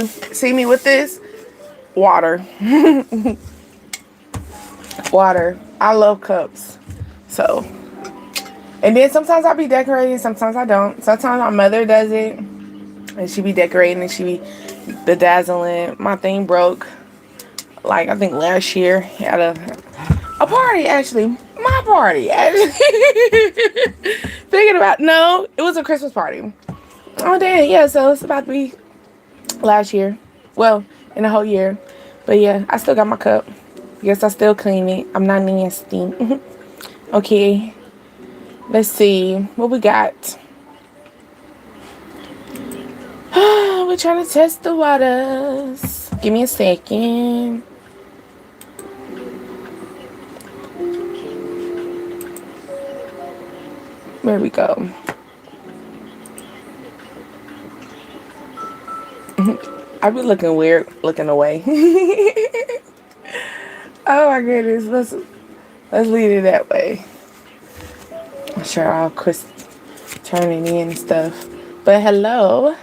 see me with this? Water. Water. I love cups. So, and then sometimes I'll be decorating, sometimes I don't. Sometimes my mother does it, and she be decorating, and she be bedazzling. My thing broke, like, I think last year at a party, actually. My party, actually. Thinking about, no, it was a Christmas party. Oh, damn, yeah, so it's about to be last year. Well, in the whole year. But yeah, I still got my cup. Yes, I still clean it. I'm not nasty. Okay. Let's see what we got. We're trying to test the waters. Give me a second. There we go. I be looking weird looking away. Oh my goodness. Let's leave it that way. I'm sure I'll quit turning in and stuff. But hello.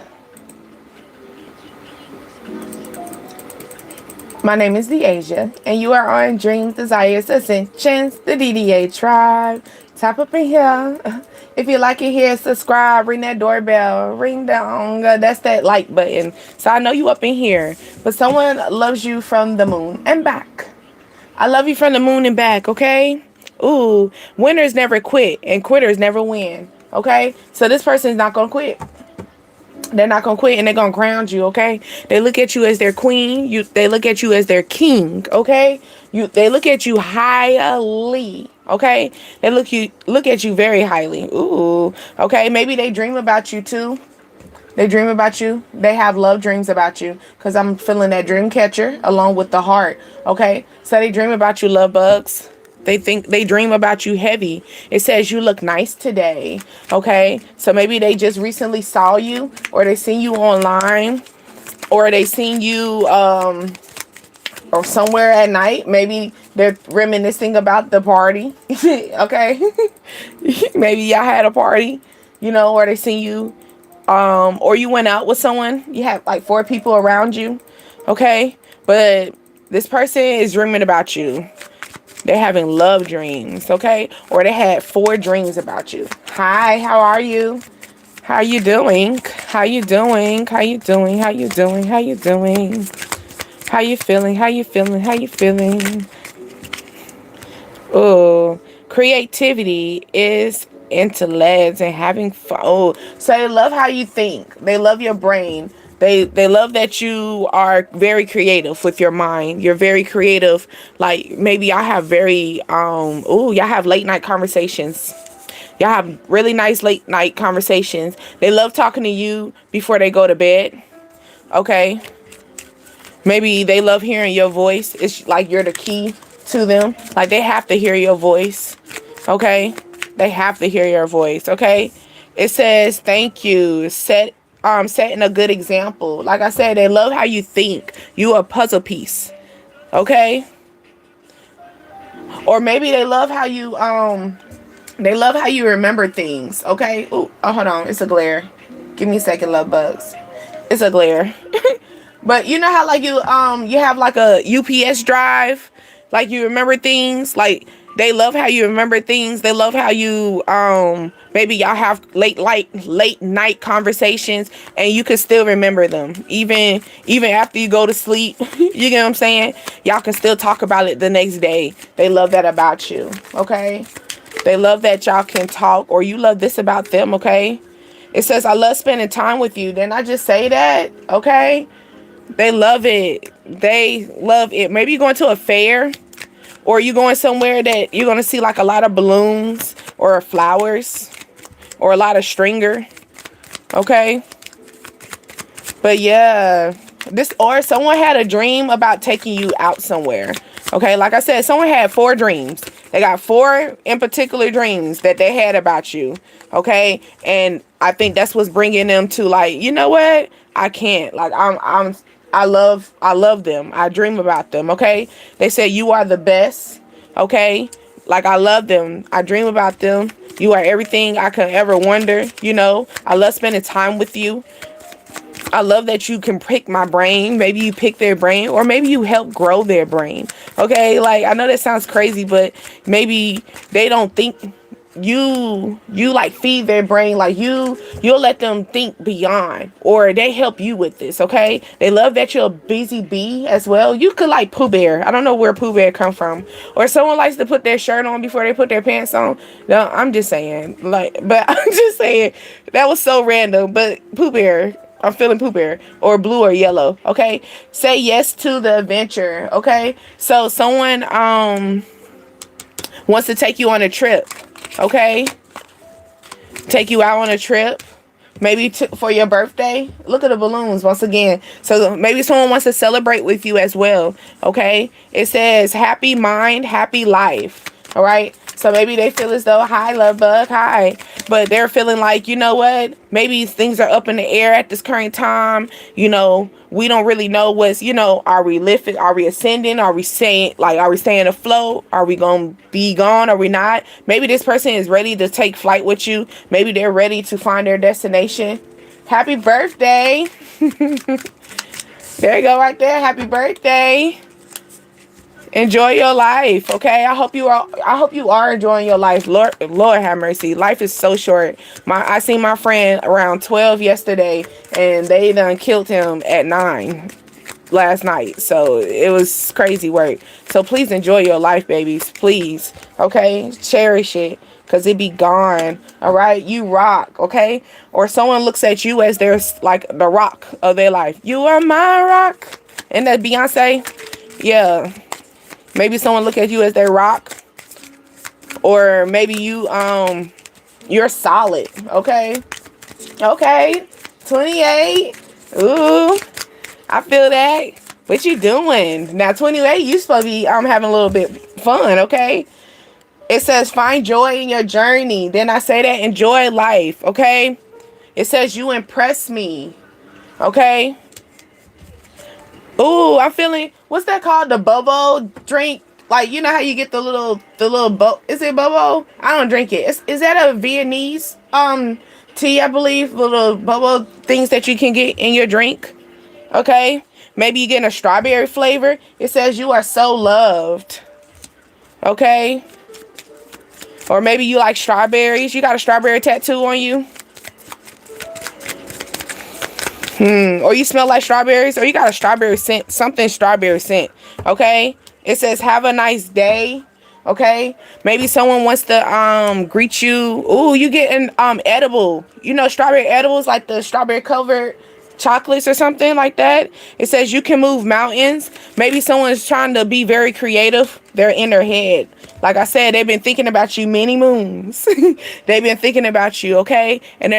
My name is Deasia, and you are on Dreams, Desires, Ascensions, the DDA tribe. Tap up in here. If you like it here, subscribe, ring that doorbell, ring down. That's that like button. So I know you up in here. But someone loves you from the moon and back. I love you from the moon and back, okay? Ooh, winners never quit, and quitters never win, okay? So this person's not going to quit. They're not gonna quit, and they're gonna ground you, okay? They look at you as their queen. They look at you as their king, okay? They look at you highly, okay? They look at you very highly. Ooh, okay? Maybe they dream about you too. They dream about you. They have love dreams about you, because I'm feeling that dream catcher along with the heart, okay? So they dream about you, love bugs. They dream about you heavy. It says you look nice today. Okay. So maybe they just recently saw you, or they seen you online, or they seen you or somewhere at night. Maybe they're reminiscing about the party. Okay. Maybe y'all had a party, or they seen you, or you went out with someone. You have like 4 people around you. Okay. But this person is dreaming about you. They're having love dreams, okay? Or they had 4 dreams about you. Hi, how are you? How you doing? How you doing? How you doing? How you doing? How you doing? How you feeling? How you feeling? How you feeling? Oh, creativity is intellect and having fun. Oh, so they love how you think. They love your brain. They love that you are very creative with your mind. You're very creative. Like maybe y'all have y'all have late night conversations. Y'all have really nice late night conversations. They love talking to you before they go to bed. Okay. Maybe they love hearing your voice. It's like you're the key to them. Like they have to hear your voice. Okay. They have to hear your voice. Okay. It says thank you. Setting a good example. Like I said, they love how you think. You a puzzle piece. Okay? Or maybe they love how you remember things. Okay? Ooh, oh, hold on. It's a glare. Give me a second, love bugs. It's a glare. But you know how like you have like a UPS drive? Like you remember things? Like they love how you remember things. They love how you maybe y'all have late night conversations and you can still remember them. Even after you go to sleep. You get what I'm saying? Y'all can still talk about it the next day. They love that about you. Okay? They love that y'all can talk, or you love this about them, okay? It says I love spending time with you. Didn't I just say that? Okay? They love it. They love it. Maybe you're going to a fair, or you're going somewhere that you're going to see like a lot of balloons or flowers or a lot of stringer. Okay. But yeah, or someone had a dream about taking you out somewhere. Okay. Like I said, someone had 4 dreams. They got 4 in particular dreams that they had about you. Okay. And I think that's what's bringing them to like, you know what? I can't. Like I love them. I dream about them. Okay. They say you are the best. Okay. Like I love them. I dream about them. You are everything I could ever wonder. I love spending time with you. I love that you can pick my brain. Maybe you pick their brain, or maybe you help grow their brain. Okay, like I know that sounds crazy, but maybe they don't think you like feed their brain, like you'll let them think beyond, or they help you with this. Okay, they love that you're a busy bee as well. You could like Pooh Bear. I don't know where Pooh Bear come from, or someone likes to put their shirt on before they put their pants on. No, I'm just saying, like, but I'm just saying that was so random. But Pooh Bear, I'm feeling Pooh Bear, or blue or yellow. Okay, say yes to the adventure. Okay, so someone wants to take you on a trip. Okay, take you out on a trip, maybe for your birthday. Look at the balloons once again. So maybe someone wants to celebrate with you as well. Okay, it says happy mind, happy life. All right, so maybe they feel as though, hi love bug, hi, but they're feeling like, you know what, maybe things are up in the air at this current time. You know, we don't really know what's, you know, are we lifting, are we ascending, are we saying, like, are we staying afloat, are we gonna be gone, are we not? Maybe this person is ready to take flight with you. Maybe they're ready to find their destination. Happy birthday. There you go, right there. Happy birthday. Enjoy your life, okay? I hope you are enjoying your life. Lord have mercy. Life is so short. I seen my friend around 12 yesterday, and they done killed him at 9 last night. So it was crazy work. So please enjoy your life, babies. Please, okay? Cherish it, because it be gone. All right, you rock, okay? Or someone looks at you as their, like, the rock of their life. You are my rock. And that Beyonce, yeah. Maybe someone look at you as their rock, or maybe you're solid. Okay, okay, 28. Ooh, I feel that. What you doing now? 28. You supposed to be having a little bit fun. Okay. It says find joy in your journey. Then I say that enjoy life. Okay. It says you impress me. Okay. Ooh, I'm feeling, what's that called? The Bobo drink. Like, you know how you get the little is it Bobo? I don't drink it. Is that a Viennese tea, I believe? Little Bobo things that you can get in your drink. Okay? Maybe you getting a strawberry flavor. It says you are so loved. Okay? Or maybe you like strawberries. You got a strawberry tattoo on you. Or you smell like strawberries, or you got a strawberry scent, something strawberry scent. Okay, it says have a nice day. Okay, maybe someone wants to greet you. Ooh, you getting edible, you know, strawberry edibles, like the strawberry covered chocolates or something like that. It says you can move mountains. Maybe someone's trying to be very creative. They're in their head. Like I said, they've been thinking about you many moons. They've been thinking about you, okay? And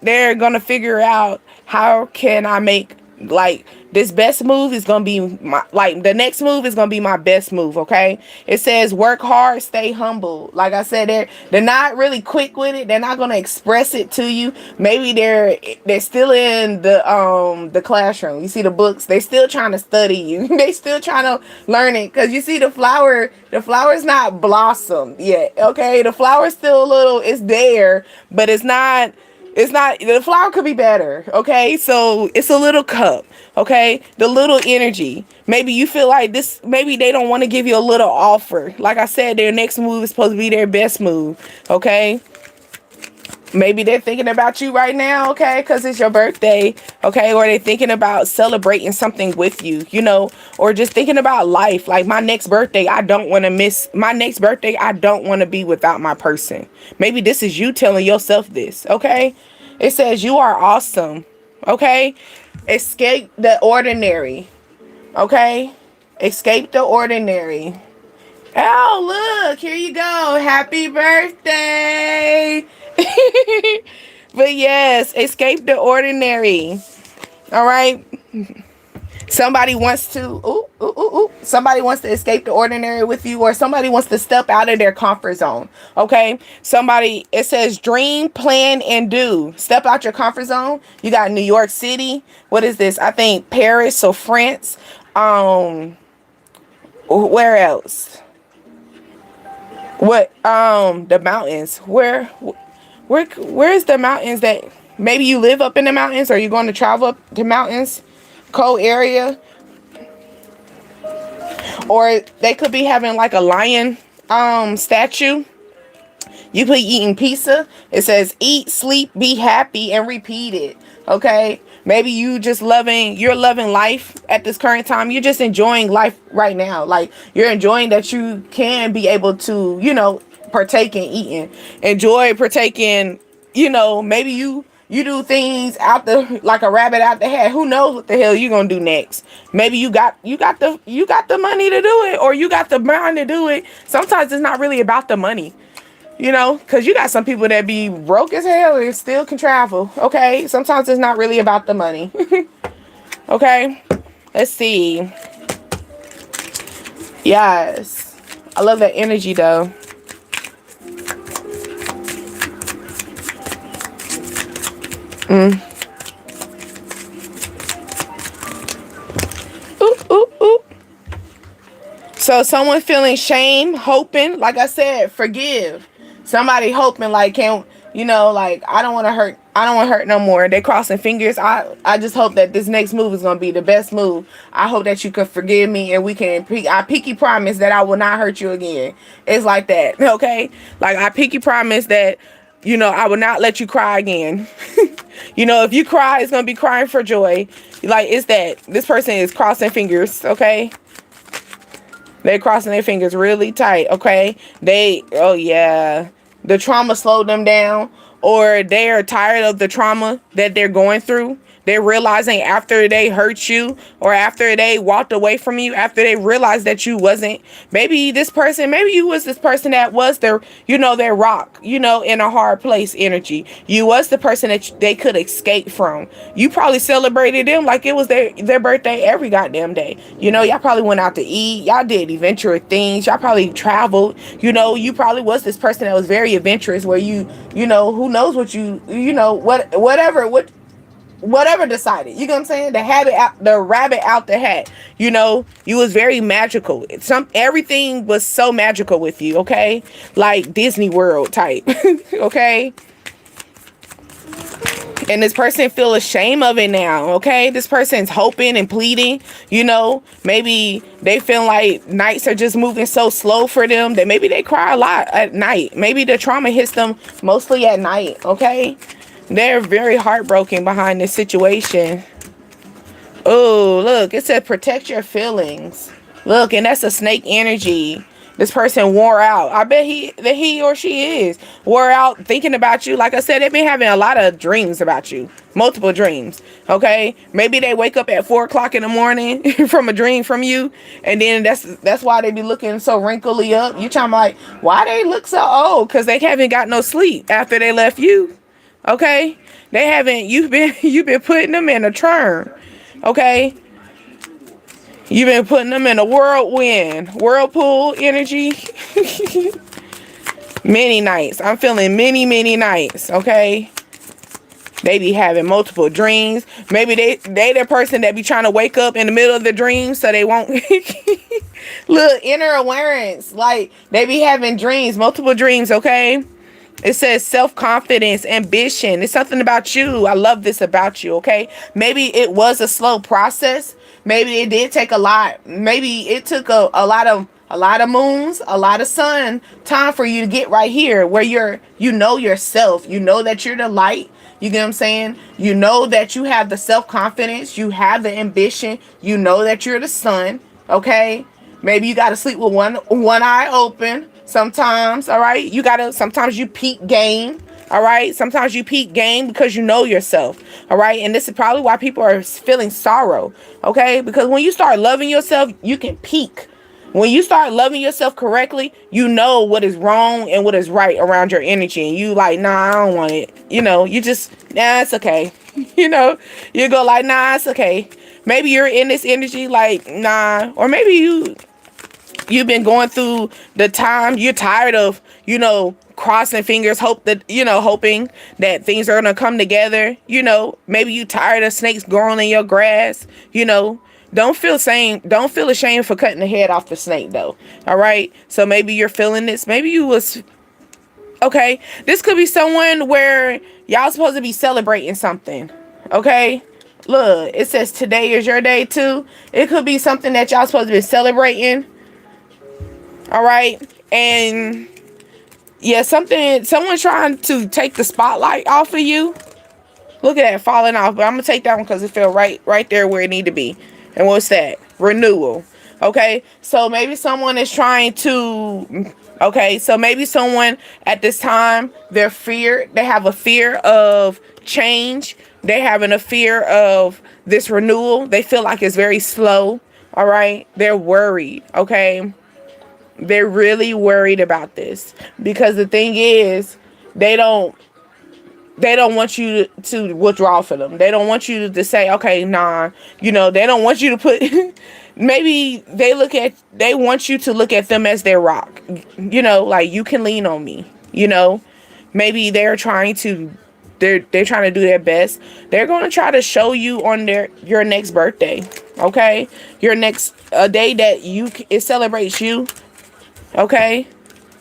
they're gonna figure out, how can I make, like, this best move is gonna be my, like, the next move is gonna be my best move. Okay, it says work hard, stay humble. Like I said, they're not really quick with it. They're not gonna express it to you. Maybe they're still in the classroom. You see the books, they still trying to study you. They still trying to learn it, because you see the flower's not blossomed yet. Okay, the flower's still a little, it's there, but it's not, the flower could be better. Okay, so it's a little cup. Okay, the little energy. Maybe you feel like this, maybe they don't want to give you a little offer. Like I said, their next move is supposed to be their best move. Okay, maybe they're thinking about you right now. Okay, because it's your birthday. Okay, or they're thinking about celebrating something with you, you know, or just thinking about life. Like, my next birthday, I don't want to miss my next birthday. I don't want to be without my person. Maybe this is you telling yourself this. Okay, it says you are awesome. Okay, escape the ordinary. Okay, escape the ordinary. Oh, look, here you go. Happy birthday. But yes, escape the ordinary. All right. Somebody wants to, somebody wants to escape the ordinary with you, or somebody wants to step out of their comfort zone. Okay, somebody, it says dream, plan, and do. Step out your comfort zone. You got New York City. What is this? I think Paris or France. Where else? What? The mountains. Where's the mountains that Maybe you live up in the mountains, or you're going to travel up to mountains, cold area. Or they could be having like a lion statue. You could be eating pizza. It says eat, sleep, be happy, and repeat it. Okay? Maybe you're loving life at this current time. You're just enjoying life right now. Like, you're enjoying that you can be able to, partake in eating. Enjoy partaking, maybe you do things like a rabbit out the hat. Who knows what the hell you gonna do next? Maybe you got the money to do it, or you got the mind to do it. Sometimes it's not really about the money. Because you got some people that be broke as hell and still can travel. Okay? Sometimes it's not really about the money. Okay? Let's see. Yes. I love that energy, though. Ooh, ooh, ooh. So someone feeling shame, hoping, like I said, forgive. Somebody hoping like, like, I don't want to hurt no more. They crossing fingers. I just hope that this next move is going to be the best move. I hope that you can forgive me, and I pinky promise that I will not hurt you again. It's like that. Okay. Like, I pinky promise that, I will not let you cry again. If you cry, it's going to be crying for joy. Like, it's that this person is crossing fingers. Okay. They're crossing their fingers really tight. Okay. Oh yeah. The trauma slowed them down, or they are tired of the trauma that they're going through. They're realizing after they hurt you, or after they walked away from you, after they realized that you wasn't, maybe you was this person that was their rock, in a hard place energy. You was the person that they could escape from. You probably celebrated them like it was their birthday every goddamn day. Y'all probably went out to eat. Y'all did adventurous things. Y'all probably traveled. You probably was this person that was very adventurous, where who knows what whatever decided, you know what I'm saying? The rabbit out the hat. You was very magical. Everything was so magical with you, okay? Like Disney World type. Okay? And this person feel ashamed of it now, okay? This person's hoping and pleading, maybe they feel like nights are just moving so slow for them that maybe they cry a lot at night. Maybe the trauma hits them mostly at night, okay? They're very heartbroken behind this situation. Oh, look, it said protect your feelings. Look, and that's a snake energy. This person wore out. I bet he or she is wore out thinking about you. Like I said, they've been having a lot of dreams about you. Multiple dreams. Okay? Maybe they wake up at 4 o'clock in the morning from a dream from you. And then that's why they be looking so wrinkly up. You trying to like, why they look so old? Because they haven't got no sleep after they left you. Okay? You've been putting them in a churn. Okay? You've been putting them in a whirlpool energy. Many nights. I'm feeling many, many nights. Okay? They be having multiple dreams. Maybe they the person that be trying to wake up in the middle of the dream so they won't. Look, inner awareness. Like, they be having dreams, multiple dreams, okay? It says self-confidence, ambition. It's something about you. I love this about you, okay? Maybe it was a slow process. Maybe it did take a lot. Maybe it took a lot of moons, a lot of sun time for you to get right here where you know yourself. You know that you're the light. You get what I'm saying? You know that you have the self-confidence. You have the ambition. You know that you're the sun, okay? Maybe you got to sleep with one eye open. Sometimes, all right? Sometimes you peak game, all right? Sometimes you peak game because you know yourself, all right? And this is probably why people are feeling sorrow, okay? Because when you start loving yourself, you can peak. When you start loving yourself correctly, you know what is wrong and what is right around your energy. And you like, nah, I don't want it. You just, nah, it's okay. You go like, nah, it's okay. Maybe you're in this energy like, nah. Or maybe you've been going through the time, you're tired of, crossing fingers, hoping that things are going to come together. Maybe you tired of snakes growing in your grass. Don't feel ashamed for cutting the head off the snake though. All right. So maybe you're feeling this. Maybe you was Okay, this could be someone where y'all supposed to be celebrating something. Okay, look, it says today is your day too. It could be something that y'all supposed to be celebrating. All right, and yeah, someone's trying to take the spotlight off of you. Look at that falling off, but I'm gonna take that one because it fell right there where it need to be. And what's that? Renewal. Okay, so maybe someone is trying to. Okay, so maybe someone at this time they have a fear of change. They having a fear of this renewal. They feel like it's very slow. All right, they're worried. Okay, they're really worried about this because the thing is they don't want you to withdraw for them. They don't want you to say, okay, nah, they don't want you to put, maybe they want you to look at them as their rock, like you can lean on me, maybe they're trying to do their best. They're going to try to show you on your next birthday. Okay. Your next day that it celebrates you. Okay.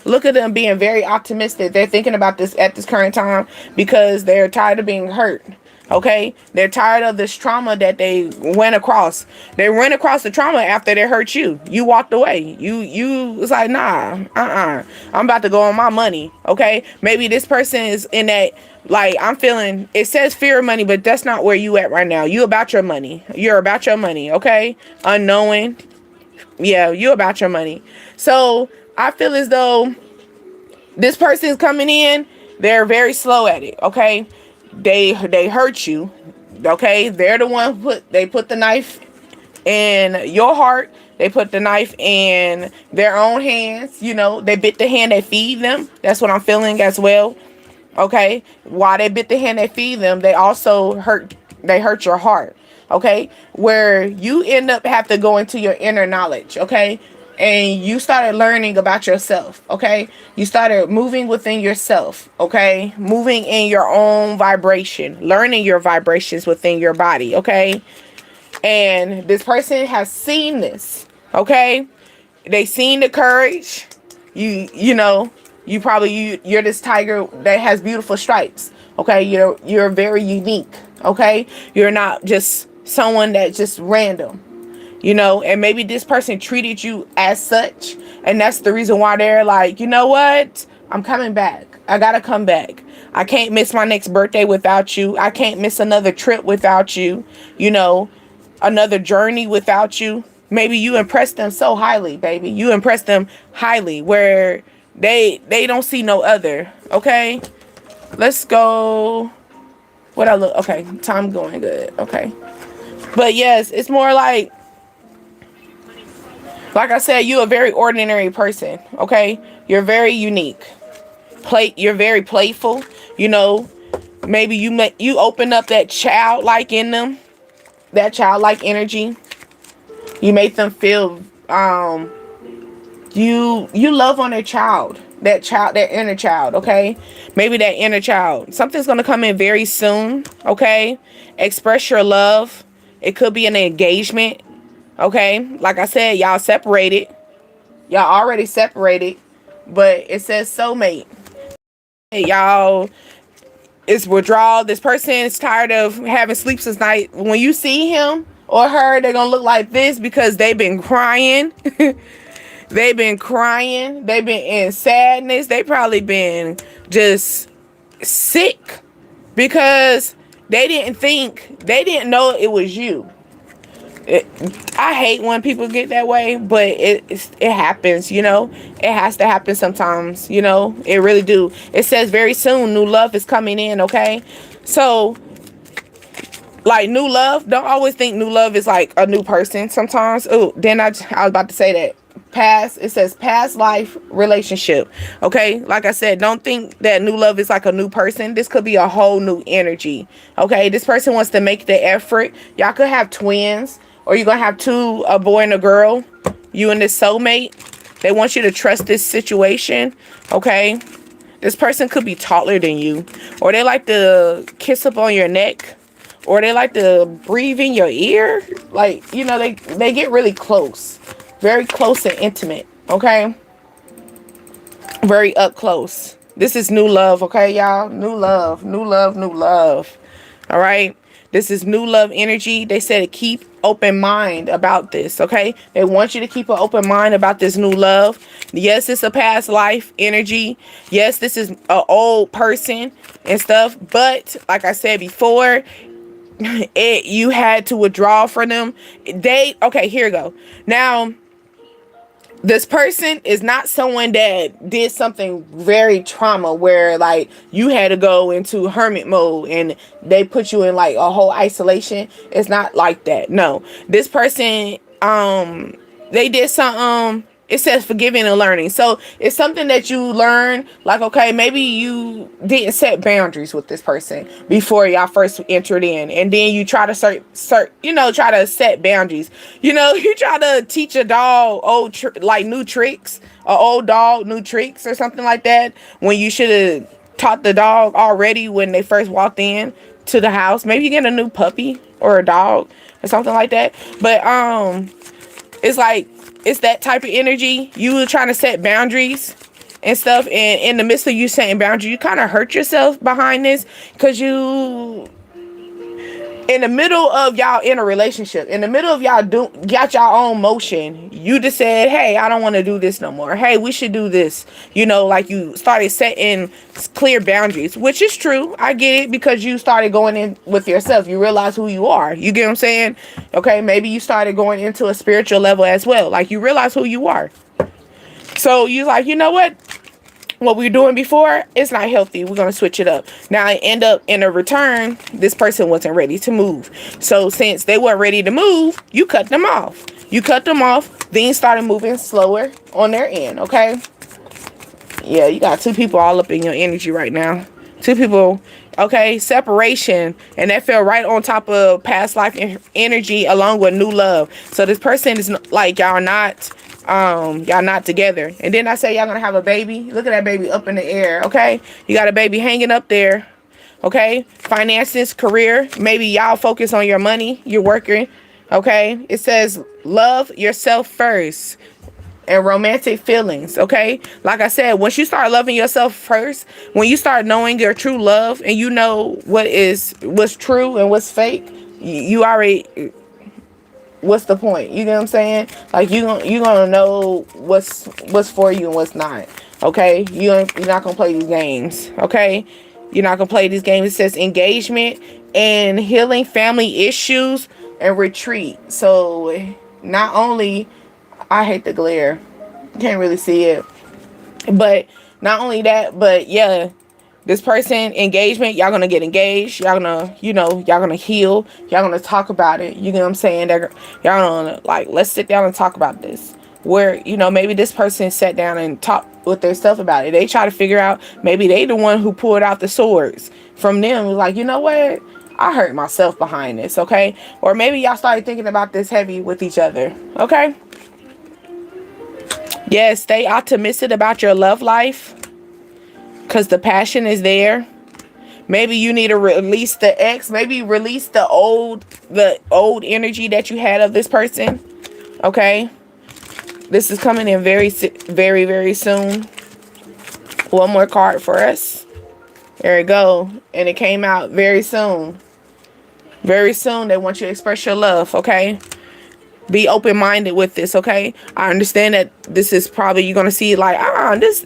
Look at them being very optimistic. They're thinking about this at this current time because they're tired of being hurt. Okay? They're tired of this trauma that they went across. They went across the trauma after they hurt you. You walked away. You was like, nah, I'm about to go on my money. Okay? Maybe this person is in that, like, I'm feeling, it says fear of money, but that's not where you at right now. You about your money. You're about your money. Okay? Unknowing. Yeah, you about your money. So I feel as though this person is coming in, they're very slow at it, okay? They hurt you, okay? They're the one they put the knife in your heart. They put the knife in their own hands, they bit the hand that feed them. That's what I'm feeling as well, okay? While they bit the hand that feed them, they also hurt your heart, okay? Where you end up have to go into your inner knowledge, okay? And you started learning about yourself, okay? You started moving within yourself, okay? Moving in your own vibration, learning your vibrations within your body, okay? And this person has seen this, okay? They seen the courage. You're this tiger that has beautiful stripes, okay? You're very unique, okay? You're not just someone that's just random. And maybe this person treated you as such, and that's the reason why they're like, you know what, I'm coming back. I gotta come back. I can't miss my next birthday without you. I can't miss another trip without you, another journey without you. Maybe you impressed them so highly, baby. You impressed them highly where they don't see no other. Okay, let's go. Okay, time going good. Okay, but yes, it's more like I said, you're a very ordinary person, okay? You're very unique. You're very playful, Maybe you open up that childlike in them, that childlike energy. You make them feel you love on their child, their inner child, okay? Maybe that inner child. Something's gonna come in very soon, okay? Express your love. It could be an engagement. Okay, like I said, y'all separated. Y'all already separated, but it says soulmate. Hey, y'all, it's withdrawal. This person is tired of having sleepless night. When you see him or her, they're gonna look like this because they've been crying. They've been crying. They've been in sadness. They probably been just sick because they didn't know it was you. I hate when people get that way, but it happens, It has to happen sometimes, It really do. It says very soon new love is coming in, okay? So, like, new love, don't always think new love is like a new person sometimes. Oh, then I was about to say that. It says past life relationship, okay? Like I said, don't think that new love is like a new person. This could be a whole new energy, okay? This person wants to make the effort. Y'all could have twins, or you're gonna have a boy and a girl, you and this soulmate. They want you to trust this situation, okay? This person could be taller than you, or they like to kiss up on your neck, or they like to breathe in your ear. Like, they get really close. Very close and intimate, okay? Very up close. This is new love, okay, y'all? New love, new love, new love. All right? This is new love energy. They said to keep open mind about this, okay? They want you to keep an open mind about this new love. Yes, it's a past life energy. Yes, this is an old person and stuff. But like I said before, you had to withdraw from them. Okay, here we go. Now, this person is not someone that did something very trauma where like you had to go into hermit mode and they put you in like a whole isolation. It's not like that. No, this person, they did some, it says forgiving and learning. So it's something that you learn, like, okay, maybe you didn't set boundaries with this person before y'all first entered in. And then you try to try to set boundaries. You try to teach a dog new tricks, a old dog, new tricks or something like that, when you should have taught the dog already when they first walked in to the house. Maybe you get a new puppy or a dog or something like that. But, it's like, it's that type of energy. You were trying to set boundaries and stuff, and in the midst of you setting boundaries, you kind of hurt yourself behind this, because in the middle of y'all in a relationship, in the middle of y'all got y'all own motion, you just said, hey, I don't want to do this no more. Hey, we should do this. Like you started setting clear boundaries, which is true. I get it, because you started going in with yourself. You realize who you are. You get what I'm saying? Okay, maybe you started going into a spiritual level as well. Like you realize who you are. So you like, you know what we were doing before, it's not healthy. We're going to switch it up. Now, I end up in a return, this person wasn't ready to move. So since they weren't ready to move, you cut them off. Things started moving slower on their end, okay? Yeah, you got two people all up in your energy right now. Two people, okay? Separation. And that fell right on top of past life energy along with new love. So this person is like, y'all not together. And then I say y'all gonna have a baby. Look at that baby up in the air, okay? You got a baby hanging up there, okay? Finances, career, maybe y'all focus on your money, you're working, okay? It says love yourself first, and romantic feelings, okay? Like I said, once you start loving yourself first, when you start knowing your true love, and you know what's true and what's fake, you already, what's the point? You know what I'm saying? Like you gonna know what's for you and what's not. Okay, you're not gonna play these games. Okay, you're not gonna play these games. It says engagement and healing family issues and retreat. So not only, I hate the glare, you can't really see it, but not only that, but yeah, this person, engagement, y'all gonna get engaged, y'all gonna, y'all gonna heal, y'all gonna talk about it, you know what I'm saying? Y'all gonna, like, let's sit down and talk about this. Where, maybe this person sat down and talked with their stuff about it. They try to figure out, maybe they the one who pulled out the swords from them. Like, you know what? I hurt myself behind this, okay? Or maybe y'all started thinking about this heavy with each other, okay? Yes, stay optimistic about your love life, because the passion is there. Maybe you need to release the ex. Maybe release the old energy that you had of this person. Okay. This is coming in very, very, very soon. One more card for us. There we go. And it came out very soon. Very soon. They want you to express your love. Okay. Be open-minded with this, okay? I understand that this is probably, you're gonna see like, this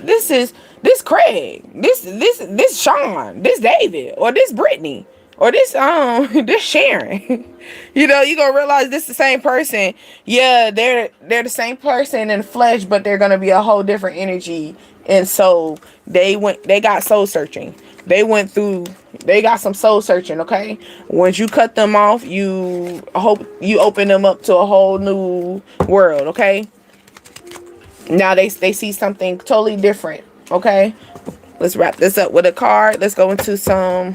Craig, this Sean, this David, or this Brittany, or this this Sharon. You're gonna realize this the same person. Yeah, they're the same person in flesh, but they're gonna be a whole different energy. And so they got soul searching. They got some soul searching, okay? Once you cut them off, you hope you open them up to a whole new world, okay? Now they see something totally different, okay? Let's wrap this up with a card. Let's go into a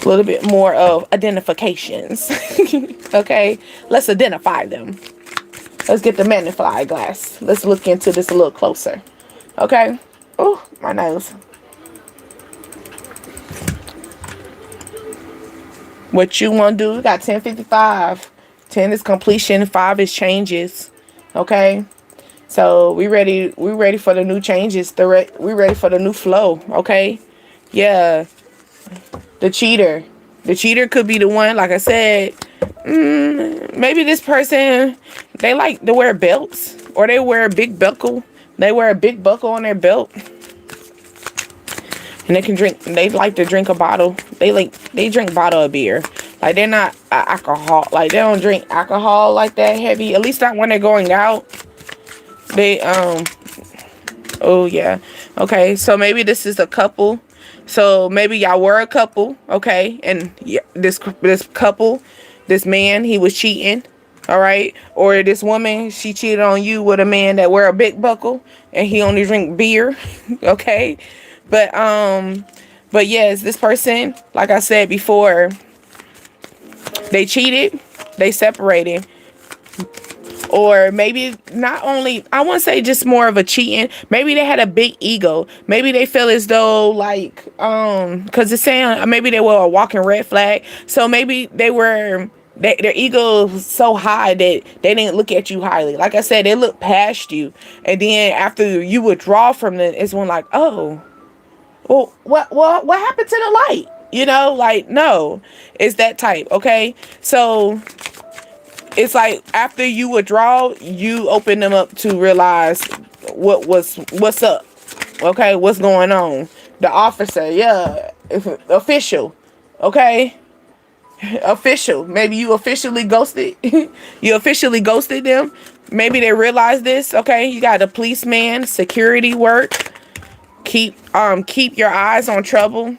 little bit more of identifications, okay? Let's identify them. Let's get the magnifying glass. Let's look into this a little closer, okay? Oh, my nose. What you want to do, you got 1055. 10 is completion, 5 is changes. Okay? So we ready for the new changes. We ready for the new flow. Okay, yeah. The cheater, the cheater could be the one. Like I said, maybe this person, they like to wear belts, or they wear a big buckle. They wear a big buckle on their belt, and they can drink. They like to drink a bottle. They drink bottle of beer. Like they're not alcohol. Like they don't drink alcohol like that heavy. At least not when they're going out. They oh yeah. Okay, so maybe this is a couple. So maybe y'all were a couple, okay? And yeah, this couple, this man, he was cheating, all right? Or this woman, she cheated on you with a man that wear a big buckle and he only drink beer, okay? But yes, this person, like I said before, they cheated, they separated. Or maybe not only, I won't say just more of a cheating. Maybe they had a big ego. Maybe they feel as though like, cause it's saying maybe they were a walking red flag. So maybe their ego was so high that they didn't look at you highly. Like I said, they looked past you. And then after you withdraw from them, it's when like, oh, well, what happened to the light? You know, like, no, it's that type. Okay. So it's like after you withdraw, you open them up to realize what's up. Okay, what's going on? The officer, yeah, official. Okay, official. Maybe you officially ghosted. You officially ghosted them. Maybe they realize this. Okay, you got a policeman, security work. Keep your eyes on trouble.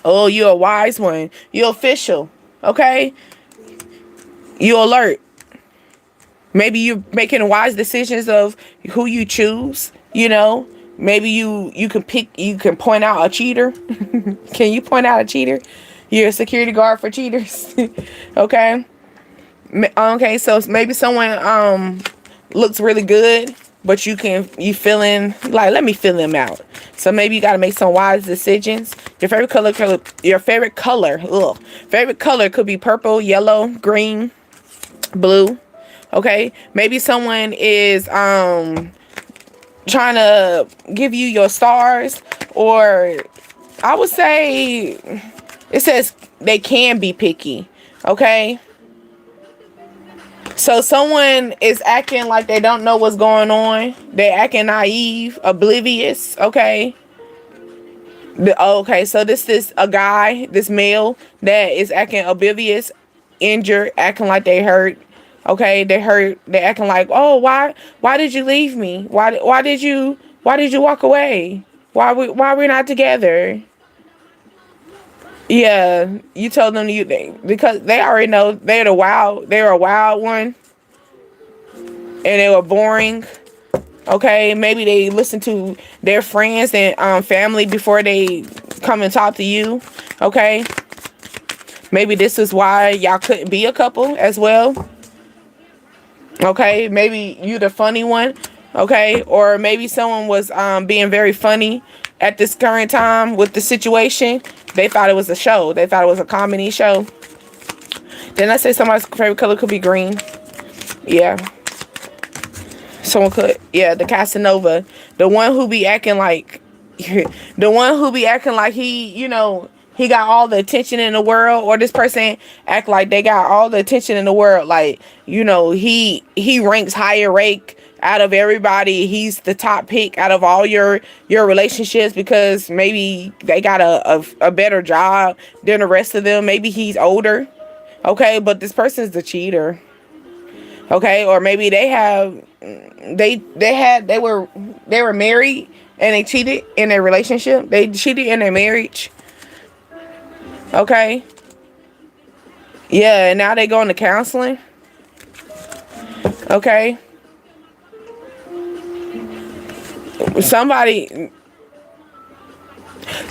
Oh, you're a wise one. You're official. Okay. You alert. Maybe you're making wise decisions of who you choose. You know, maybe you can point out a cheater. Can you point out a cheater? You're a security guard for cheaters. Okay. Okay. So maybe someone looks really good, but you feeling like, let me fill them out. So maybe you got to make some wise decisions. Your favorite color could be purple, yellow, green, blue. Okay, maybe someone is trying to give you your stars, or I would say it says they can be picky. Okay, so someone is acting like they don't know what's going on. They're acting naive, oblivious. Okay. Okay, so this is a guy, this male that is acting oblivious, injured, acting like they hurt. Okay, they hurt. They're acting like, oh, why did you leave me? Why did you walk away? Why we're not together? Yeah, you told them because they already know they're a wild one, and they were boring. Okay, maybe they listen to their friends and family before they come and talk to you. Okay, maybe this is why y'all couldn't be a couple as well. Okay, maybe you the funny one. Okay, or maybe someone was being very funny at this current time with the situation. They thought it was a show. They thought it was a comedy show. Then I say somebody's favorite color could be green. Yeah. Someone could, yeah, the Casanova, the one who be acting like, he, you know, he got all the attention in the world, or this person act like they got all the attention in the world. Like, you know, he ranks higher rank out of everybody. He's the top pick out of all your relationships because maybe they got a better job than the rest of them. Maybe he's older. Okay, but this person's the cheater. Okay, or maybe they were married and they cheated in their relationship. They cheated in their marriage. Okay. Yeah, and now they going to counseling. Okay. Somebody.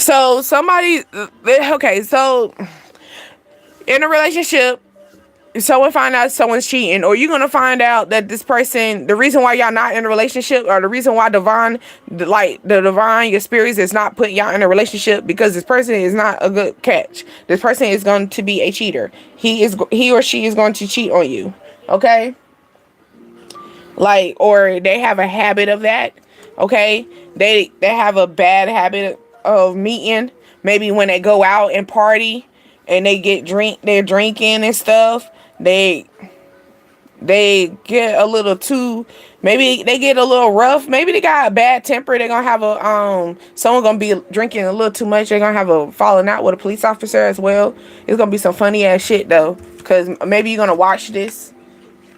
Okay, so in a relationship, someone find out someone's cheating, or you're gonna find out that this person, the reason why y'all not in a relationship, or the reason why your spirits is not putting y'all in a relationship, because this person is not a good catch. This person is going to be a cheater. He or she is going to cheat on you. Okay. like, or they have a habit of that. Okay, they have a bad habit of meeting. Maybe when they go out and party and they're drinking and stuff. They get a little too, maybe they get a little rough, maybe they got a bad temper, they're gonna have a someone gonna be drinking a little too much, they're gonna have a falling out with a police officer as well. It's gonna be some funny ass shit though, because maybe you're gonna watch this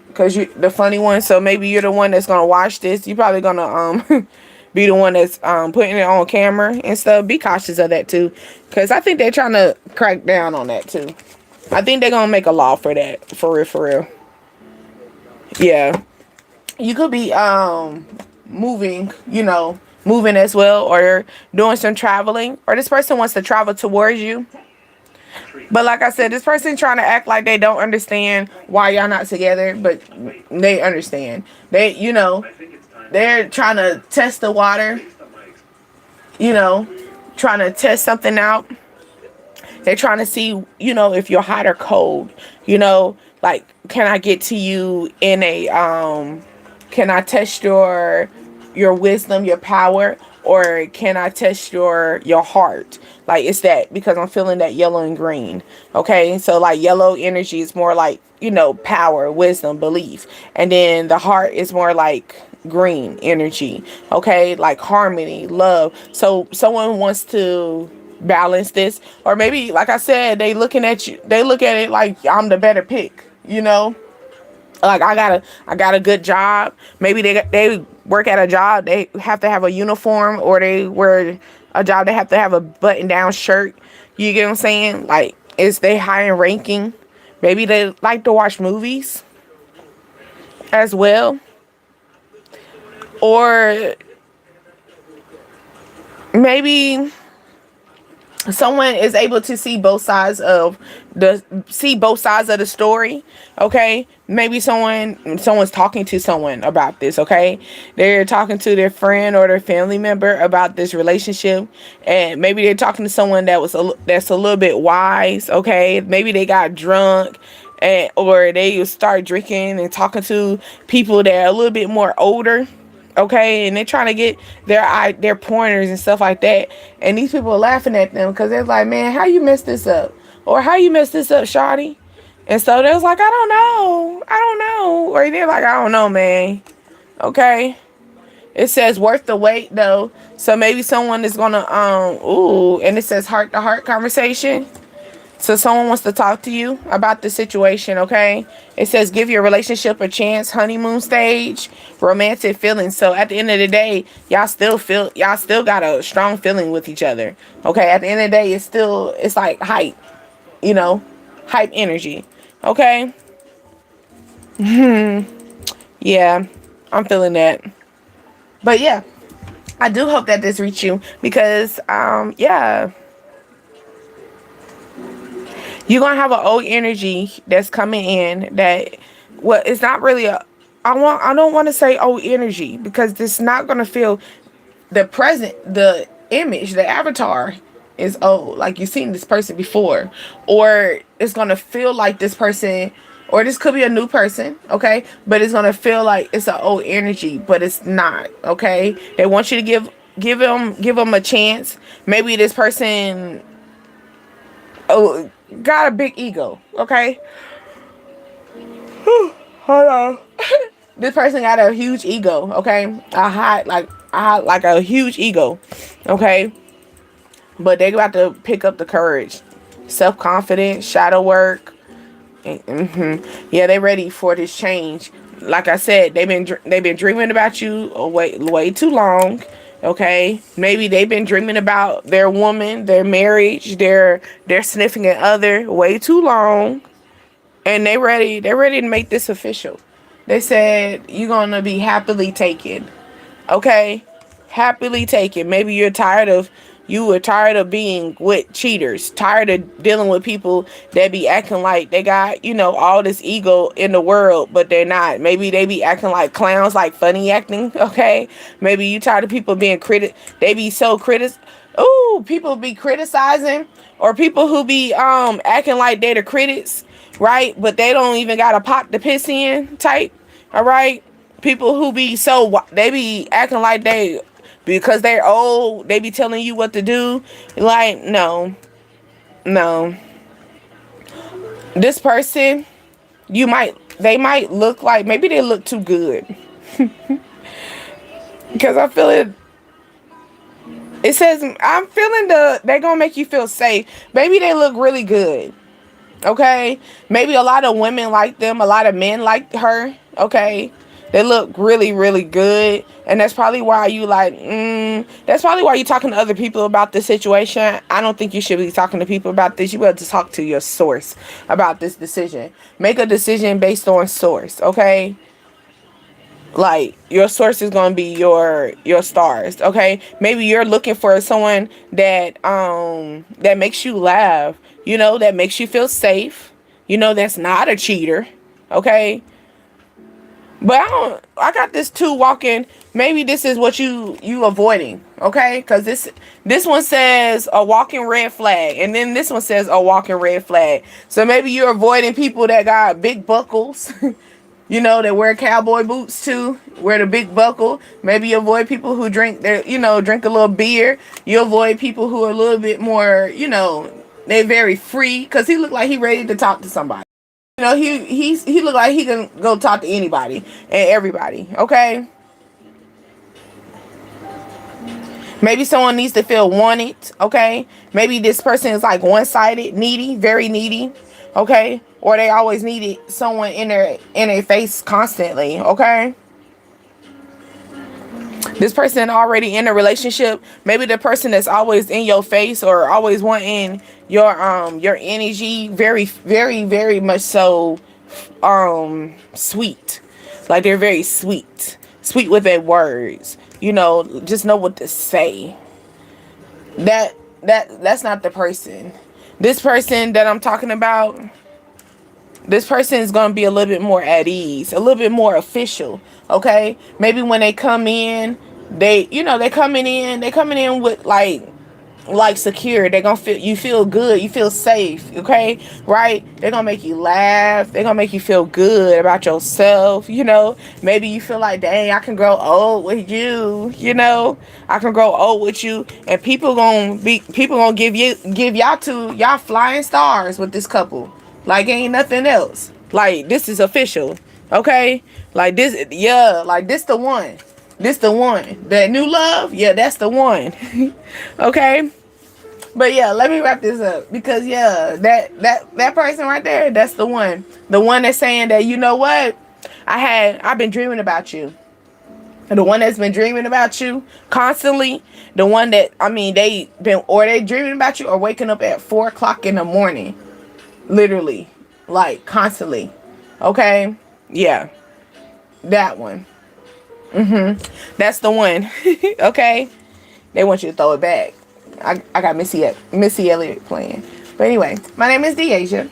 because you the funny one, so maybe you're the one that's gonna watch this. You probably gonna be the one that's putting it on camera and stuff. Be cautious of that too, because I think they're trying to crack down on that too. I think they're gonna make a law for that, for real. Yeah, you could be moving, moving as well, or doing some traveling, or this person wants to travel towards you. But like I said, this person trying to act like they don't understand why y'all not together, but they understand. They're trying to test the water, you know, trying to test something out. They're trying to see, if you're hot or cold, like, can I get to you in a, can I test your wisdom, your power, or can I test your heart? Like, it's that, because I'm feeling that yellow and green. Okay. So like yellow energy is more like, power, wisdom, belief. And then the heart is more like green energy. Okay. Like harmony, love. So someone wants to balance this, or maybe, like I said, they look at it like I'm the better pick, like I got a good job. Maybe they work at a job, they have to have a uniform, or they wear a job, they have to have a button down shirt. You get what I'm saying? Like, is they high in ranking? Maybe they like to watch movies as well, or maybe someone is able to see both sides of the story. Okay, maybe someone's talking to someone about this. Okay, they're talking to their friend or their family member about this relationship, and maybe they're talking to someone that's a little bit wise. Okay, maybe they got drunk, or they start drinking and talking to people that are a little bit more older. Okay, and they're trying to get their pointers and stuff like that, and these people are laughing at them because they're like, man, how you messed this up, or how you messed this up, shawty? And so they was like, I don't know, or they're like, I don't know, man. Okay, it says worth the wait though, so maybe someone is gonna and it says heart to heart conversation. So someone wants to talk to you about the situation, okay? It says give your relationship a chance, honeymoon stage, romantic feelings. So at the end of the day, y'all still got a strong feeling with each other. Okay? At the end of the day, it's like hype, hype energy. Okay? Yeah, I'm feeling that. But yeah, I do hope that this reached you, because yeah, you're gonna have an old energy that's coming in that, well, it's not really I don't want to say old energy, because it's not gonna feel the image, the avatar is old, like you've seen this person before, or it's gonna feel like this person, or this could be a new person, okay, but it's gonna feel like it's an old energy, but it's not. Okay, they want you to give them a chance. Maybe this person got a big ego. Okay, hold on. This person got a huge ego. Okay, a huge ego. Okay, but they about to pick up the courage, self-confidence, shadow work. Yeah, they ready for this change. Like I said, they've been dreaming about you way too long. Okay, maybe they've been dreaming about their woman, their marriage, their significant other way too long, and they're ready to make this official. They said you're gonna be happily taken. Okay, happily taken. Maybe you were tired of being with cheaters, tired of dealing with people that be acting like they got, all this ego in the world, but they're not. Maybe they be acting like clowns, like funny acting. Okay, maybe you tired of people being they be so people be criticizing, or people who be acting like they're the critics, right? But they don't even got a pot to piss in type. All right, People who be they be acting like they, because they're old, they be telling you what to do. Like, no, no. This person, they might look like, maybe they look too good. Because I feel it. It says, I'm feeling they're gonna make you feel safe. Maybe they look really good. Okay? Maybe a lot of women like them, a lot of men like her. Okay? They look really, really good. And that's probably why you like, that's probably why you're talking to other people about this situation. I don't think you should be talking to people about this. You better just talk to your source about this decision. Make a decision based on source, okay? Like, your source is going to be your stars, okay? Maybe you're looking for someone that that makes you laugh, you know, that makes you feel safe, you know, that's not a cheater, okay? But I got this two walking. Maybe this is what you avoiding, okay? Because this one says a walking red flag, and then this one says a walking red flag. So maybe you're avoiding people that got big buckles. You know, that wear cowboy boots too, wear the big buckle. Maybe you avoid people who drink drink a little beer. You avoid people who are a little bit more, you know, they're very free. Cause he looked like he ready to talk to somebody. You know, he looked like he can go talk to anybody and everybody. Okay. Maybe someone needs to feel wanted. Okay. Maybe this person is like one-sided, needy, very needy. Okay. Or they always needed someone in their face constantly, okay? This person already in a relationship, maybe the person that's always in your face or always wanting your energy, very, very, very much so sweet. Like, they're very sweet. Sweet with their words. You know, just know what to say. That's not the person. This person that I'm talking about, this person is going to be a little bit more at ease, a little bit more official, okay? Maybe when they come in, they coming in with like secure. They're going to feel good, you feel safe, okay? Right? They're going to make you laugh. They're going to make you feel good about yourself, you know? Maybe you feel like, dang, I can grow old with you, you know? I can grow old with you, and people going to give y'all flying stars with this couple. Like, ain't nothing else. Like, this is official. Okay? Like, this, yeah, like, this the one. This the one. That new love, yeah, that's the one. Okay? But yeah, let me wrap this up. Because yeah, that person right there, that's the one. The one that's saying that, you know what? I've been dreaming about you. And the one that's been dreaming about you constantly, the one that, I mean, they dreaming about you or waking up at 4 o'clock in the morning. Literally, like, constantly. Okay? Yeah. That one. That's the one. Okay? They want you to throw it back. I got Missy Elliott playing. But anyway, my name is Deasia,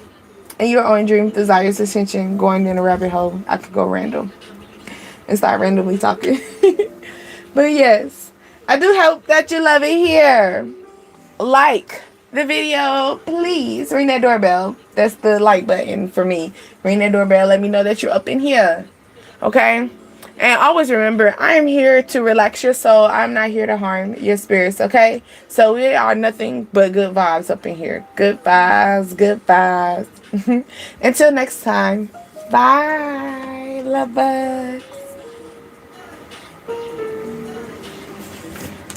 and you're on Dream Desires Ascension, going in a rabbit hole. I could go random and start randomly talking. But yes, I do hope that you love it here. Like the video, please ring that doorbell. That's the like button for me. Ring that doorbell, let me know that you're up in here, okay? And always remember, I am here to relax your soul. I'm not here to harm your spirits, okay? So we are nothing but good vibes up in here. Good vibes, good vibes. Until next time, bye, lover.